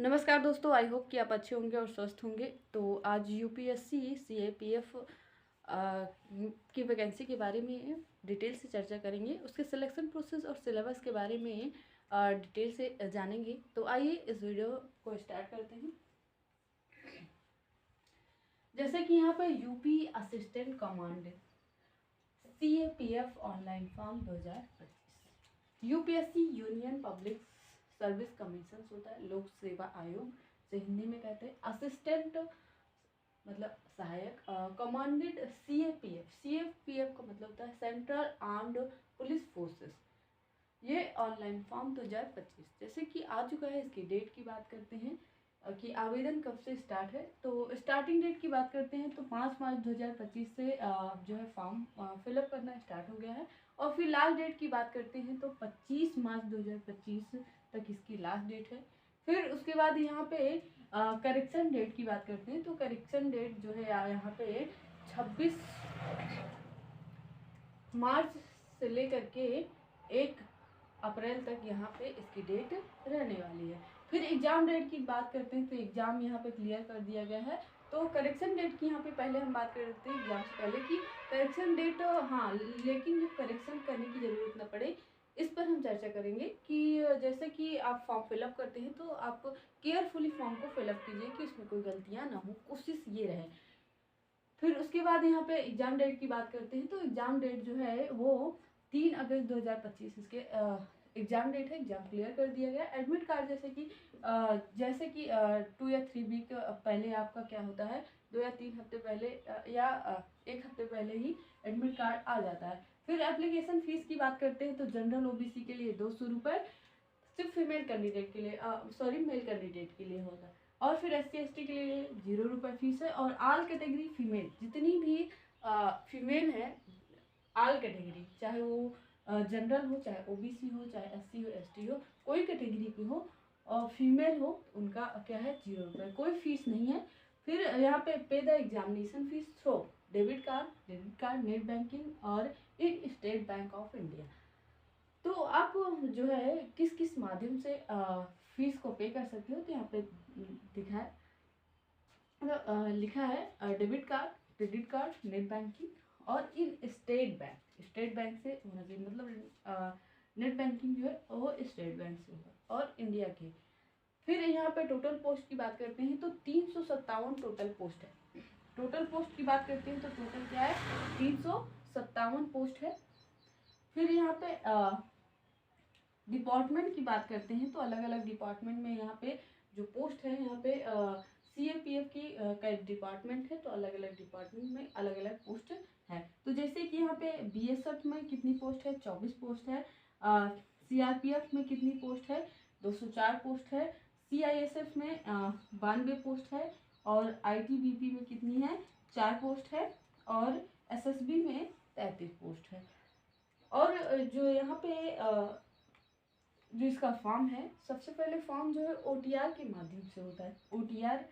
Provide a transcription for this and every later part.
नमस्कार दोस्तों, I hope कि आप अच्छे होंगे और स्वस्थ होंगे। तो आज यूपीएससी सीएपीएफ की वैकेंसी के बारे में डिटेल से चर्चा करेंगे। उसके सिलेक्शन प्रोसेस और सिलेबस के बारे में डिटेल से जानेंगे। तो आइए इस वीडियो को स्टार्ट करते हैं। जैसे कि यहाँ पे UP assistant commandant CAPF online form 2025 UPSC union public service commission होता है, लोक सेवा आयोग से हिंदी में कहते हैं। असिस्टेंट मतलब सहायक। कमांडेंट सीएपीएफ का मतलब होता है सेंट्रल आर्म्ड पुलिस फोर्सेस। ये ऑनलाइन फॉर्म 2025 जैसे कि आ चुका है। इसकी डेट की बात करते हैं कि आवेदन कब से स्टार्ट है। तो स्टार्टिंग डेट की बात करते हैं तो 5 मार्च 2025 से जो है फॉर्म फिलअप करना स्टार्ट हो गया है। और फिर लास्ट डेट की बात करते हैं तो 25 मार्च 2025 तक इसकी लास्ट डेट है। फिर उसके बाद यहाँ पे करेक्शन डेट की बात करते हैं तो करेक्शन डेट जो है यहाँ पे 26 मार्च से लेकर के 1 अप्रैल तक यहाँ पे इसकी डेट रहने वाली है। फिर एग्जाम डेट की बात करते हैं तो एग्जाम यहाँ पे क्लियर कर दिया गया है। तो करेक्शन डेट की यहाँ पे पहले हम बात कर रहे थे एग्जाम से पहले की करेक्शन डेट, हाँ, लेकिन जब करेक्शन करने की ज़रूरत ना पड़े इस पर हम चर्चा करेंगे कि जैसे कि आप फॉर्म फिलअप करते हैं तो आप केयरफुली फॉर्म को फिलअप कीजिए कि उसमें कोई गलतियाँ ना हो, कोशिश ये रहे। फिर उसके बाद यहाँ पे एग्जाम डेट की बात करते हैं तो एग्जाम डेट जो है वो 3 अगस्त 2025 इसके एग्जाम डेट है। एग्जाम क्लियर कर दिया गया। एडमिट कार्ड जैसे कि 2 या 3 वीक पहले आपका क्या होता है, 2 या 3 हफ्ते पहले या 1 हफ्ते पहले ही एडमिट कार्ड आ जाता है। फिर एप्लीकेशन फीस की बात करते हैं तो जनरल ओबीसी के लिए 200 रुपये, सिर्फ फीमेल कैंडिडेट के लिए मेल कैंडिडेट के लिए होगा। और फिर SC/ST के लिए 0 रुपये फीस है। और आल कैटेगरी फीमेल जितनी भी फीमेल है, आल कैटेगरी चाहे वो जनरल हो, चाहे ओबीसी हो, चाहे SC हो, ST हो, कोई कैटेगरी की हो और फीमेल हो, उनका क्या है 0 रुपये, कोई फीस नहीं है। फिर यहाँ पे the examination fees through debit card, net banking और in State Bank of India. तो आप जो है किस किस माध्यम से फीस को पे कर सकते हो तो यहाँ पे दिखा है, लिखा है debit card, credit card, net banking और इन स्टेट बैंक से होना चाहिए। मतलब नेट बैंकिंग जो है वो स्टेट बैंक से होगा और इंडिया के। फिर यहाँ पे टोटल पोस्ट की बात करते हैं तो 357 टोटल पोस्ट है। टोटल पोस्ट की बात करते हैं तो टोटल क्या है 357 पोस्ट है। फिर यहाँ पे डिपार्टमेंट की बात करते हैं तो अलग अलग डिपार्टमेंट में यहाँ पे जो पोस्ट है, यहाँ पे सीएपीएफ की डिपार्टमेंट है तो अलग अलग डिपार्टमेंट में अलग अलग पोस्ट है। तो जैसे कि यहाँ पे बीएसएफ में कितनी पोस्ट है, 24 पोस्ट है। सीआरपीएफ में कितनी पोस्ट है, 204 पोस्ट है। सीआईएसएफ में 92 पोस्ट है। और आईटीबीपी में कितनी है, 4 पोस्ट है। और एसएसबी में 33 पोस्ट है। और जो यहाँ पे जो इसका फॉर्म है, सबसे पहले फॉर्म जो है ओटीआर के माध्यम से होता है। ओटीआर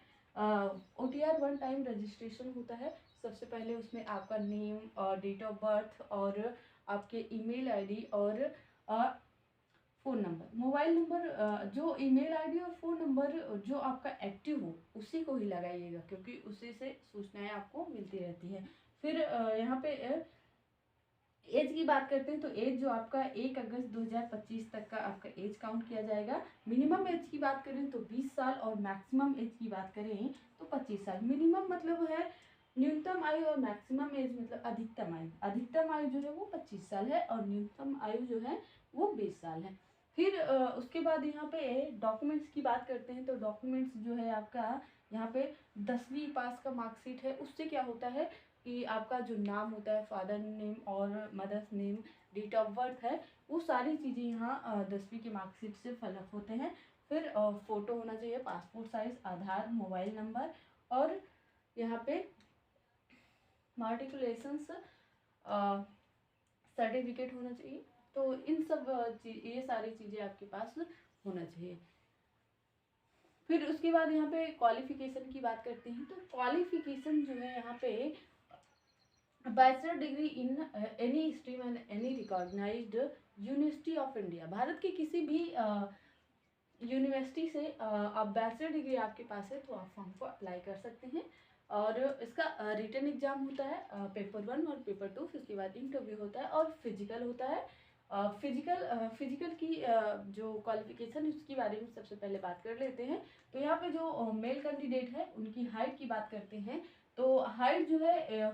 1 टाइम रजिस्ट्रेशन होता है। सबसे पहले उसमें आपका नेम और डेट ऑफ बर्थ और आपके ईमेल आईडी और फ़ोन नंबर, मोबाइल नंबर, जो ईमेल आईडी और फ़ोन नंबर जो आपका एक्टिव हो उसी को ही लगाइएगा क्योंकि उसी से सूचनाएं आपको मिलती रहती हैं। फिर यहाँ पे एज की बात करते हैं तो एज जो आपका 1 अगस्त 2025 तक का आपका एज काउंट किया जाएगा। मिनिमम एज की बात करें तो 20 साल और मैक्सिमम एज की बात करें तो 25 साल। मिनिमम मतलब है न्यूनतम आयु और मैक्सिमम एज मतलब अधिकतम आयु। अधिकतम आयु जो है वो 25 साल है और न्यूनतम आयु जो है वो 20 साल है। फिर उसके बाद यहाँ पे डॉक्यूमेंट्स की बात करते हैं तो डॉक्यूमेंट्स जो है आपका यहाँ पे 10वीं पास का मार्कशीट है। उससे क्या होता है कि आपका जो नाम होता है, फादर नेम और mother's name, date of birth है, वो सारी चीज़ें यहाँ 10वीं की मार्कशीट से फिलअप होते हैं। फिर फ़ोटो होना चाहिए, पासपोर्ट साइज़, आधार, मोबाइल नंबर और यहाँ पे मार्टिकुलेशंस सर्टिफिकेट होना चाहिए। तो इन सब ये सारी चीज़ें आपके पास होना चाहिए। फिर उसके बाद यहाँ पे क्वालिफिकेशन की बात करते हैं तो क्वालिफिकेशन जो है यहाँ पे bachelor degree in any stream and any recognised university of India. Bharat के किसी भी यूनिवर्सिटी से आप बैचलर डिग्री आपके पास है तो आप फॉर्म को अप्लाई कर सकते हैं। और इसका रिटन एग्जाम होता है पेपर 1 और पेपर 2, फिर उसके बाद इंटरव्यू होता है और फिजिकल होता है। फिजिकल की जो क्वालिफिकेशन है उसके बारे में सबसे पहले बात कर लेते हैं। तो यहाँ पे जो मेल कैंडिडेट है उनकी हाइट की बात करते हैं। तो हाइट जो है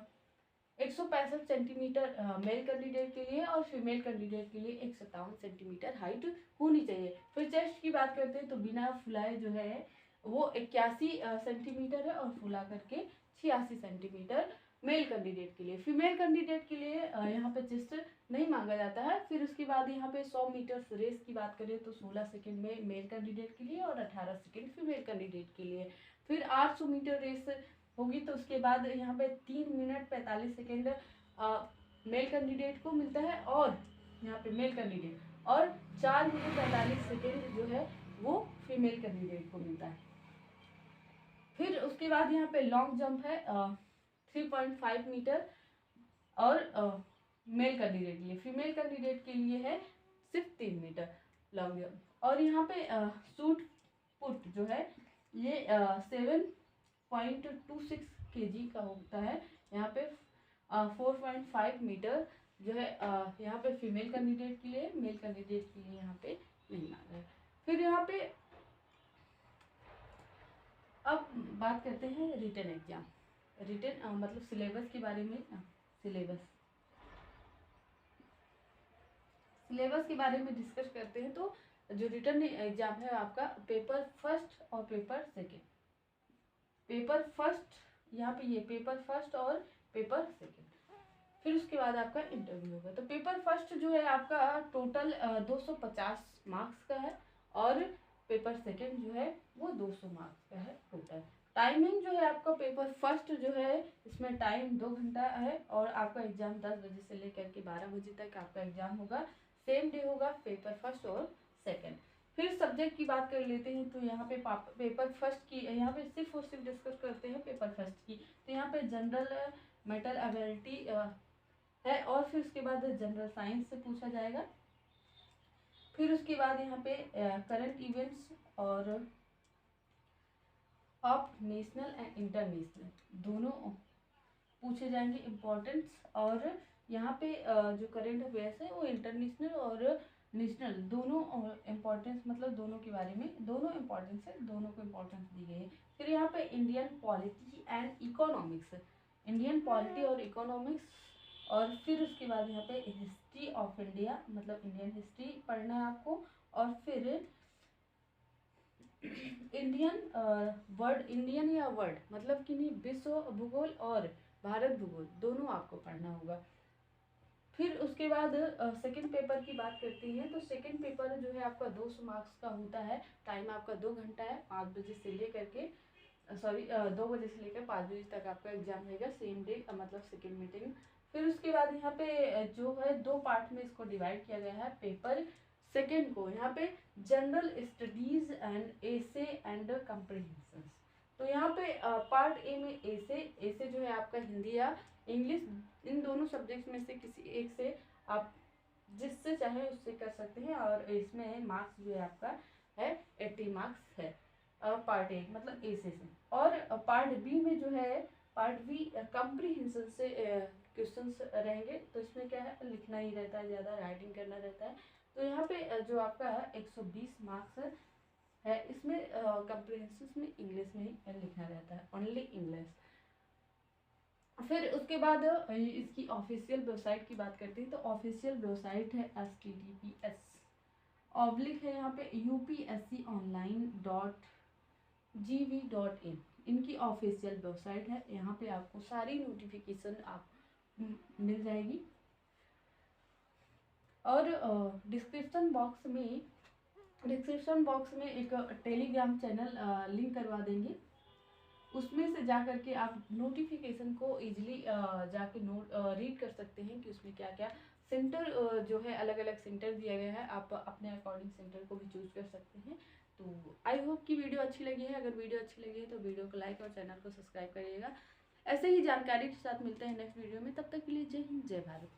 165 सेंटीमीटर मेल कैंडिडेट के लिए और फीमेल कैंडिडेट के लिए 157 सेंटीमीटर हाइट होनी चाहिए। फिर चेस्ट की बात करते हैं तो बिना फुलाए जो है वो 81 सेंटीमीटर है और फुला करके 86 सेंटीमीटर मेल कैंडिडेट के लिए। फीमेल कैंडिडेट के लिए यहाँ पे चेस्ट नहीं मांगा जाता है। फिर उसके बाद यहाँ पे 100 मीटर रेस की बात करें तो 16 सेकंड में मेल कैंडिडेट के लिए और 18 सेकंड फीमेल कैंडिडेट के लिए। फिर 800 मीटर रेस होगी तो उसके बाद यहाँ पे 3 मिनट 45 सेकेंड मेल कैंडिडेट को मिलता है और यहाँ पे मेल कैंडिडेट, और 4 मिनट 45 सेकेंड जो है वो फीमेल कैंडिडेट को मिलता है। फिर उसके बाद यहाँ पे लॉन्ग जंप है 3.5 मीटर और मेल कैंडिडेट के लिए। फीमेल कैंडिडेट के लिए है सिर्फ 3 मीटर लॉन्ग जंप। और यहाँ पे शूट पुट जो है ये 7.26 kg का होता है। यहाँ पे 4.5 मीटर जो है यहाँ पे फीमेल कैंडिडेट के लिए, मेल कैंडिडेट के लिए यहाँ पे नहीं मांगा है। फिर यहाँ पे अब बात करते हैं रिटन एग्जाम। रिटन मतलब सिलेबस के बारे में। सिलेबस के बारे में डिस्कस करते हैं। तो जो रिटन एग्जाम है आपका पेपर फर्स्ट और पेपर सेकेंड। पेपर फर्स्ट यहाँ पे ये पेपर फर्स्ट और पेपर सेकेंड, फिर उसके बाद आपका इंटरव्यू होगा। तो पेपर फर्स्ट जो है आपका टोटल 250 मार्क्स का है और पेपर सेकेंड जो है वो 200 मार्क्स का है टोटल। टाइमिंग जो है आपका पेपर फर्स्ट जो है इसमें टाइम 2 घंटा है और आपका एग्जाम 10 बजे से लेकर के 12 बजे तक आपका एग्जाम होगा। सेम डे होगा पेपर फर्स्ट और सेकेंड। फिर सब्जेक्ट की बात कर लेते हैं। तो यहाँ पे पेपर फर्स्ट की यहाँ पे सिर्फ और सिर्फ डिस्कस करते हैं पेपर फर्स्ट की। तो यहाँ पे जनरल मेटल एबिलिटी है और फिर उसके बाद जनरल साइंस से पूछा जाएगा। फिर उसके बाद यहाँ पे करंट इवेंट्स और ऑफ नेशनल एंड इंटरनेशनल दोनों पूछे जाएंगे इम्पोर्टेंस। और यहाँ पे जो करंट अफेयर्स है वो इंटरनेशनल और नेशनल दोनों इम्पोर्टेंस, मतलब दोनों के बारे में दोनों इम्पोर्टेंस है, दोनों को इम्पोर्टेंस दी गई है। फिर यहाँ पे Indian polity and economics, Indian polity और इकोनॉमिक्स। और फिर उसके बाद यहाँ पे हिस्ट्री ऑफ इंडिया, मतलब इंडियन हिस्ट्री पढ़ना है आपको। और फिर इंडियन इंडियन या वर्ल्ड मतलब कि नहीं विश्व भूगोल और भारत भूगोल दोनों आपको पढ़ना होगा। फिर उसके बाद सेकंड पेपर की बात करते हैं। तो सेकंड पेपर जो है आपका 200 मार्क्स का होता है। टाइम आपका 2 घंटा है, 5 बजे से लेकर के 2 बजे से लेकर 5 बजे तक आपका एग्जाम रहेगा सेम डे, मतलब सेकेंड मीटिंग। फिर उसके बाद यहाँ पे जो है 2 पार्ट में इसको डिवाइड किया गया है पेपर सेकेंड को। यहाँ पे general studies and essay and comprehension. तो यहाँ पे पार्ट ए में एसे जो है आपका हिंदी या इंग्लिश, इन दोनों सब्जेक्ट में से किसी एक से आप जिससे चाहे उससे कर सकते हैं। और इसमें मार्क्स जो है आपका है 80 मार्क्स है पार्ट ए मतलब ए से। और पार्ट बी में जो है पार्ट बी कम्प्रीहेंशन से क्वेश्चंस रहेंगे। तो इसमें क्या है लिखना ही रहता है, ज़्यादा राइटिंग करना रहता है। तो यहाँ पे जो आपका 120 मार्क्स है इसमें कम्प्रीहेंशन में इंग्लिश में ही लिखना रहता है, ओनली इंग्लिश। फिर उसके बाद इसकी ऑफिशियल वेबसाइट की बात करते हैं। तो ऑफिशियल वेबसाइट है https ऑब्लिक है यहाँ पे upsconline.gv.in, इनकी ऑफिशियल वेबसाइट है। यहाँ पे आपको सारी नोटिफिकेशन आप मिल जाएगी। और डिस्क्रिप्शन बॉक्स में एक टेलीग्राम चैनल लिंक करवा देंगे। उसमें से जा कर के आप नोटिफिकेशन को इजीली जाके रीड कर सकते हैं कि उसमें क्या क्या सेंटर जो है अलग अलग सेंटर दिया गया है। आप अपने अकॉर्डिंग सेंटर को भी चूज कर सकते हैं। तो आई होप कि वीडियो अच्छी लगी है। अगर वीडियो अच्छी लगी है तो वीडियो को लाइक और चैनल को सब्सक्राइब करिएगा। ऐसे ही जानकारी के साथ मिलते हैं नेक्स्ट वीडियो में। तब तक के लिए जय हिंद जय भारत।